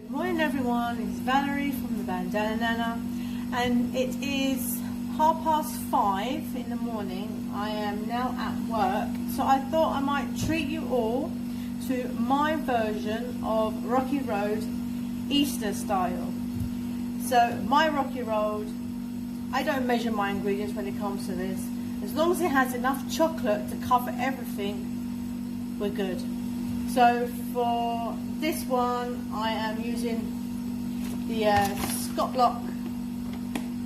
Good morning everyone, it's Valerie from the Bandana Nana, and it is 5:30 in the morning. I am now at work, so I thought I might treat you all to my version of Rocky Road Easter style. So my Rocky Road, I don't measure my ingredients when it comes to this. As long as it has enough chocolate to cover everything, we're good. So for this one, I am using the Scott Lock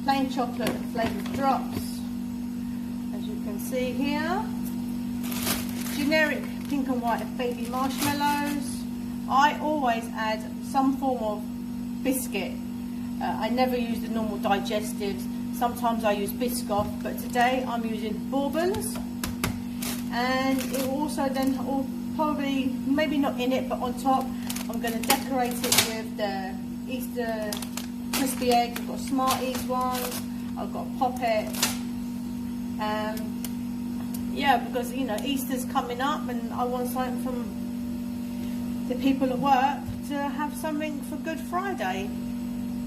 plain chocolate flavoured drops, as you can see here. Generic pink and white baby marshmallows. I always add some form of biscuit. I never use the normal digestives. Sometimes I use biscuit, but today I'm using bourbons. And it also then probably, maybe not in it, but on top, I'm going to decorate it with the Easter crispy eggs. I've got Smarties ones, I've got Poppet. Yeah, because you know Easter's coming up, and I want something from the people at work to have something for Good Friday.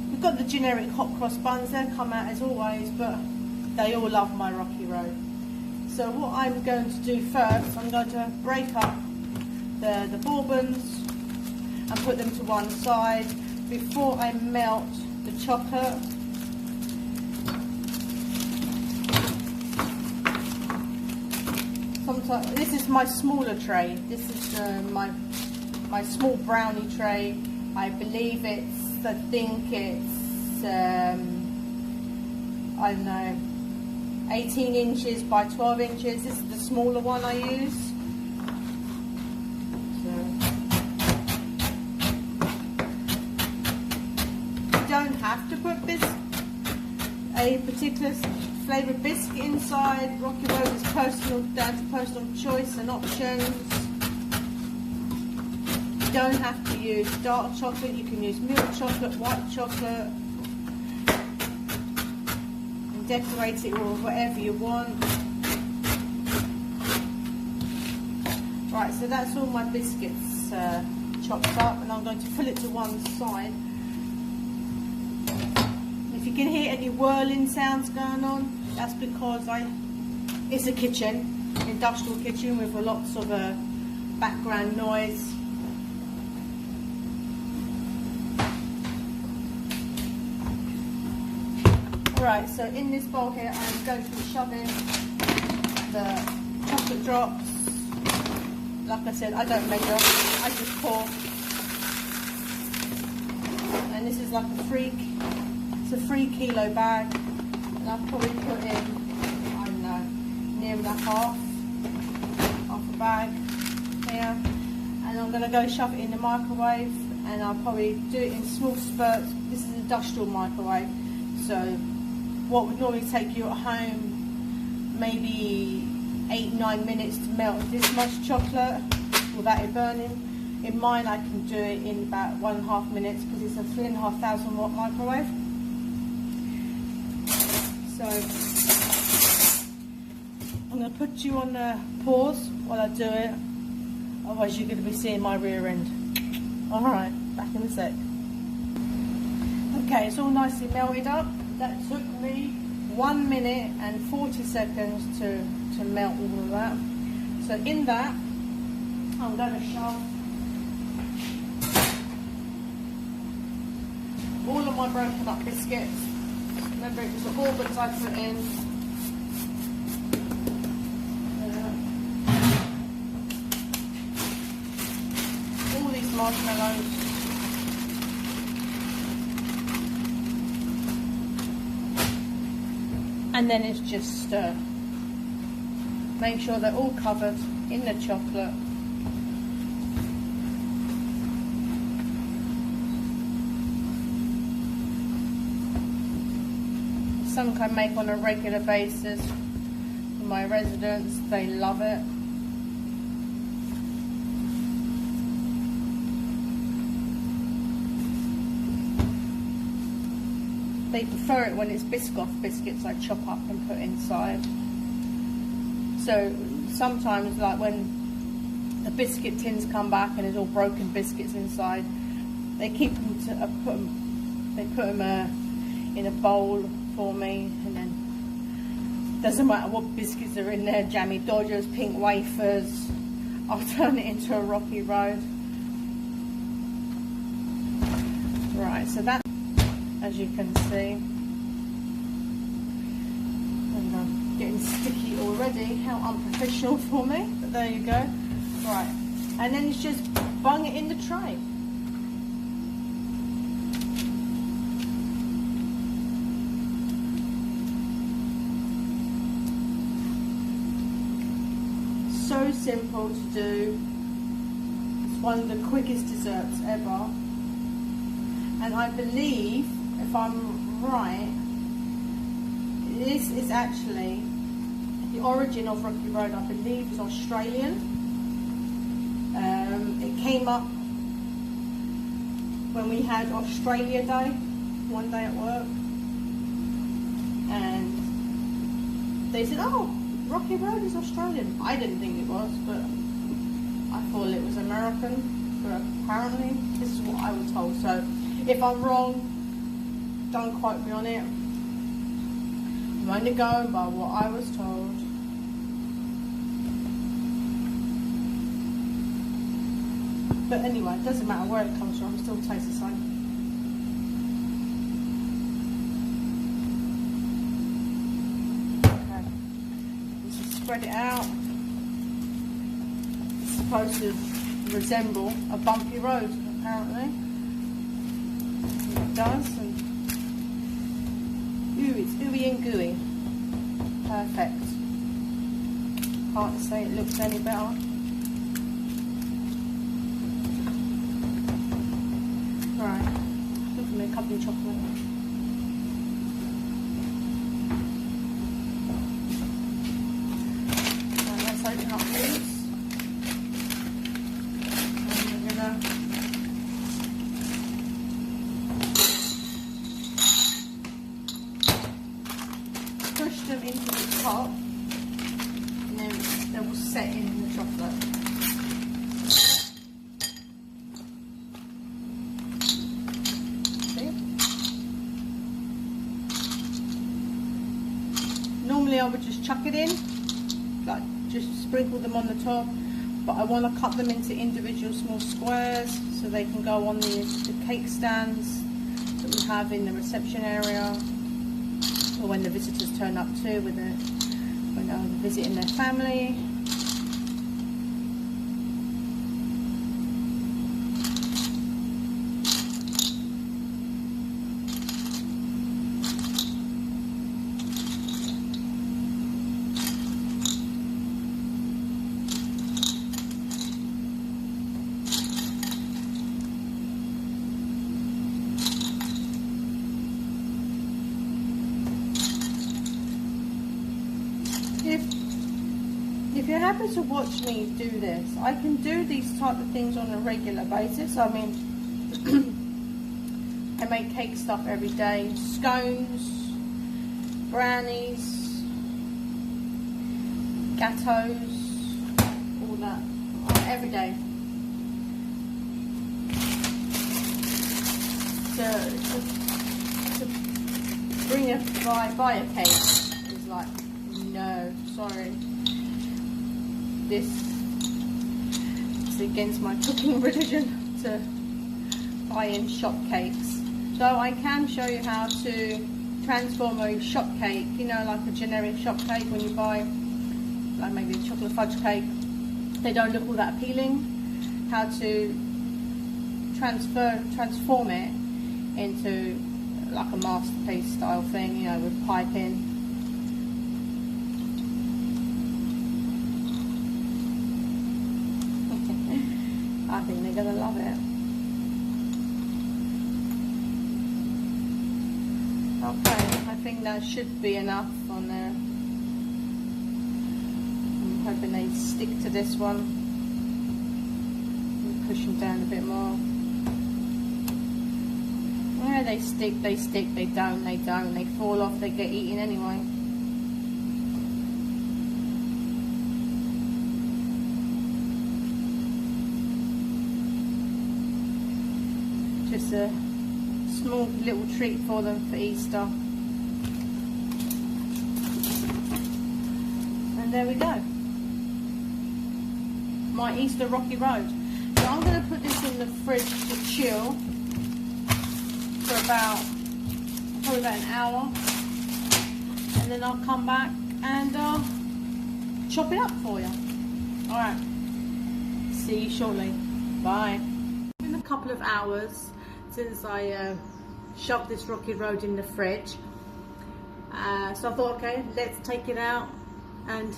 We've got the generic hot cross buns, they'll come out as always, but they all love my Rocky Road. So what I'm going to do first, I'm going to break up the bourbons and put them to one side before I melt the chocolate. Sometimes this is my smaller tray. This is my small brownie tray. I believe I think it's I don't know, 18 inches by 12 inches. This is the smaller one I use. Don't have to put a particular flavoured biscuit inside. Rocky Road is personal, down to personal choice and options. You don't have to use dark chocolate, you can use milk chocolate, white chocolate, and decorate it with whatever you want. Right, so that's all my biscuits chopped up, and I'm going to pull it to one side. If you can hear any whirling sounds going on, that's because it's a kitchen, industrial kitchen with lots of background noise. Right, so in this bowl here I'm going to be shoving the chocolate drops. Like I said, I don't measure, I just pour. And this is like it's a 3 kilo bag, and I've probably put in, I don't know, near half a bag here. And I'm going to go shove it in the microwave, and I'll probably do it in small spurts. This is an industrial microwave, so what would normally take you at home maybe 8-9 minutes to melt this much chocolate without it burning. In mine I can do it in about 1.5 minutes because it's a 3,500 watt microwave. So I'm going to put you on pause while I do it, otherwise you're going to be seeing my rear end. Alright, back in a sec. Okay, it's all nicely melted up. That took me 1 minute and 40 seconds to melt all of that. So in that, I'm going to shove all of my broken up biscuits. Remember, it was the bourbons I put in. All these marshmallows. And then it's just stir. Make sure they're all covered in the chocolate. Something I make on a regular basis for my residents. They love it. They prefer it when it's Biscoff biscuits I chop up and put inside. So sometimes, like when the biscuit tins come back and there's all broken biscuits inside, they keep them they put them in a bowl for me, and then doesn't matter what biscuits are in there, jammy dodgers, pink wafers, I'll turn it into a rocky road. Right, so that, as you can see, and I'm getting sticky already. How unprofessional for me, but there you go. Right, and then it's just bung it in the tray. So simple to do. It's one of the quickest desserts ever. And I believe, if I'm right, this is actually the origin of Rocky Road. I believe is Australian. It came up when we had Australia Day, one day at work, and they said, "Oh, Rocky Road is Australian." I didn't think it was, but I thought it was American. But apparently, this is what I was told. So, if I'm wrong, don't quote me on it. I'm only going by what I was told. But anyway, it doesn't matter where it comes from, it still tastes the same. Okay, just spread it out. It's supposed to resemble a bumpy road, apparently. It does, and ooh, it's ooey and gooey. Perfect. Can't say it looks any better. Right, look at me, a cup of chocolate. Right, let's open up these. And we're gonna push them into the top, and then they will set in the chocolate. Normally I would just chuck it in, like just sprinkle them on the top, but I want to cut them into individual small squares so they can go on the cake stands that we have in the reception area, or when the visitors turn up too, when they're visiting their family. If you happen to watch me do this, I can do these type of things on a regular basis. I mean, I make cake stuff every day, scones, brownies, gateaux, all that, every day. To bring buy a cake is like, no, sorry. This is against my cooking religion to buy in shop cakes. So I can show you how to transform a shop cake, you know, like a generic shop cake when you buy like maybe a chocolate fudge cake. They don't look all that appealing. How to transform it into like a masterpiece style thing, you know, with piping. I think they're gonna love it. Okay, I think that should be enough on there. I'm hoping they stick to this one. Push them down a bit more. Yeah, they stick, they don't, they fall off, they get eaten anyway. just a small little treat for them for Easter. And there we go. My Easter Rocky Road. So I'm going to put this in the fridge to chill for probably about an hour. And then I'll come back and chop it up for you. Alright. See you shortly. Bye. It's been a couple of hours since I shoved this Rocky Road in the fridge. So I thought, okay, let's take it out and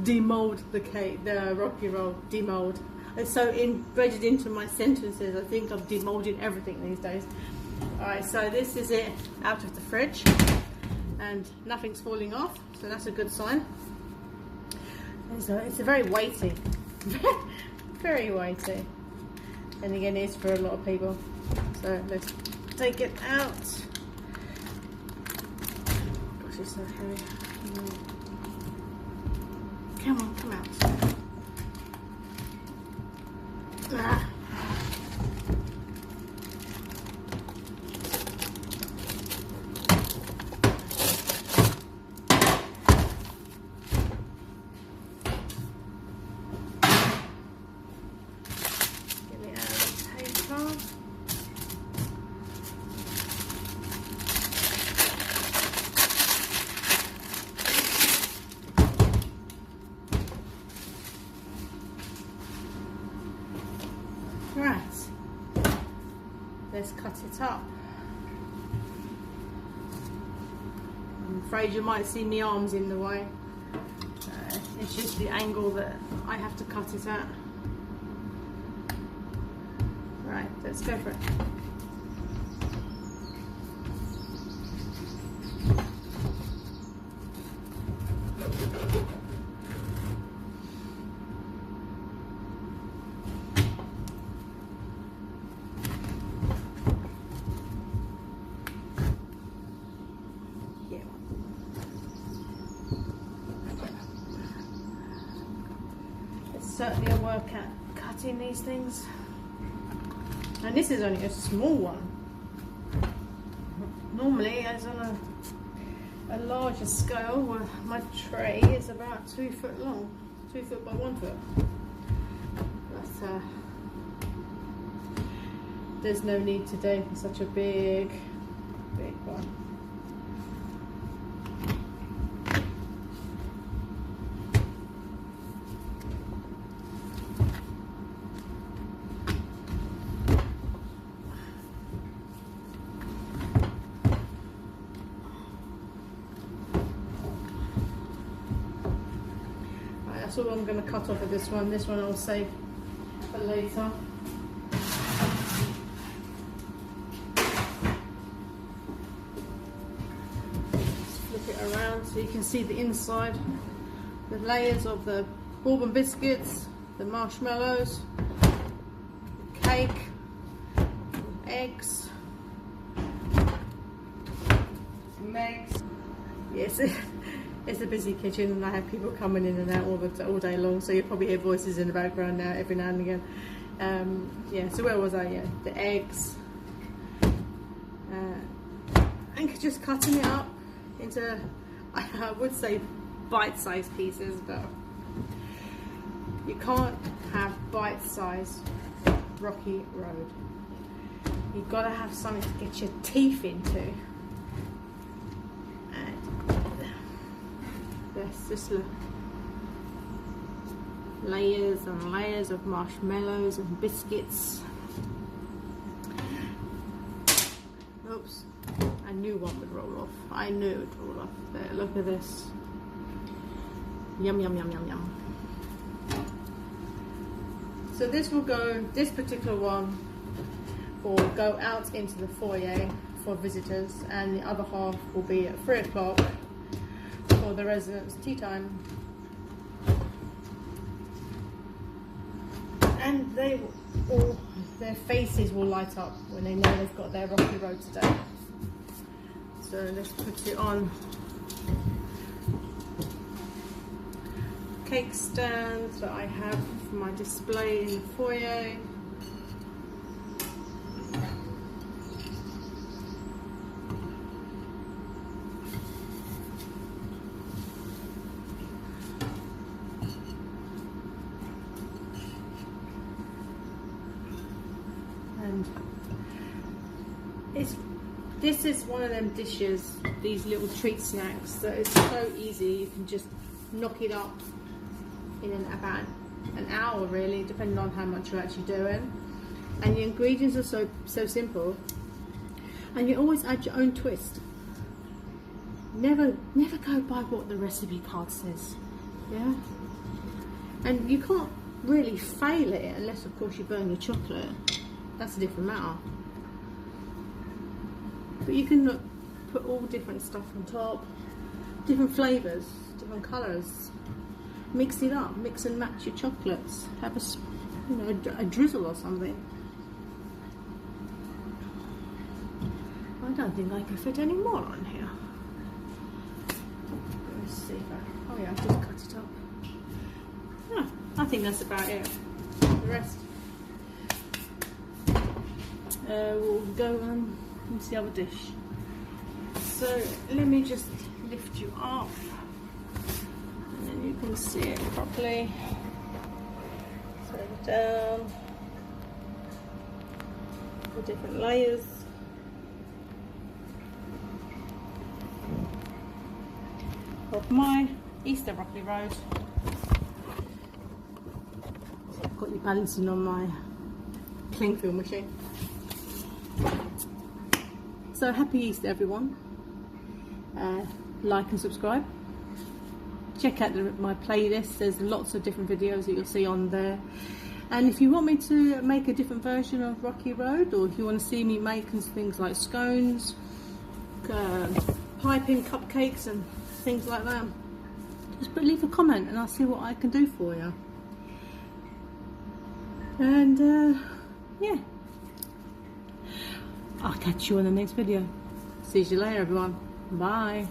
demold the Rocky Road. Demold. It's so embedded into my sentences. I think I'm demolding everything these days. Alright, so this is it out of the fridge. And nothing's falling off, so that's a good sign. It's a very weighty. Very weighty. And again, it is for a lot of people. So let's take it out. Gosh, it's so heavy. Come on, come out. Ah. Right, let's cut it up. I'm afraid you might see my arms in the way. It's just the angle that I have to cut it at. Right, let's go for it. Certainly a work at cutting these things, and this is only a small one. Normally, as on a larger scale, where my tray is about 2 foot long, 2 foot by 1 foot. But there's no need today for such a big one. That's all I'm going to cut off of this one. This one I'll save for later. Just flip it around so you can see the inside. The layers of the bourbon biscuits, the marshmallows, the cake, eggs, some eggs. Yes. It's a busy kitchen and I have people coming in and out all day long, so you probably hear voices in the background now every now and again. Yeah, so where was I? Yeah, the eggs. And just cutting it up into, I would say, bite-sized pieces, but you can't have bite-sized Rocky Road. You've got to have something to get your teeth into. There's just layers and layers of marshmallows and biscuits. Oops, I knew one would roll off. I knew it would roll off. There, look at this. Yum, yum, yum, yum, yum. So this will go, this particular one will go out into the foyer for visitors, and the other half will be at 3 o'clock for the residents' tea time. And they all, their faces will light up when they know they've got their Rocky Road today. So let's put it on. Cake stand that I have for my display in the foyer. and this is one of them dishes, these little treat snacks, that is so easy. You can just knock it up in about an hour, really, depending on how much you're actually doing. And the ingredients are so simple, and you always add your own twist. Never go by what the recipe card says. Yeah, and you can't really fail it unless, of course, you burn your chocolate. That's a different matter. But you can put all different stuff on top, different flavours, different colours. Mix it up, mix and match your chocolates. Have a drizzle or something. I don't think I can fit any more on here. Let's see if oh yeah, I've just cut it up. Yeah, I think that's about it. The rest we'll go on into the other dish. So let me just lift you up, and then you can see it properly. Turn it down. The different layers. Of my Easter broccoli road. I've got you balancing on my cling film machine. So happy Easter, everyone. Like and subscribe. Check out my playlist. There's lots of different videos that you'll see on there. And if you want me to make a different version of Rocky Road, or if you want to see me making things like scones, piping cupcakes and things like that, just leave a comment and I'll see what I can do for you. And yeah, I'll catch you in the next video. See you later, everyone. Bye.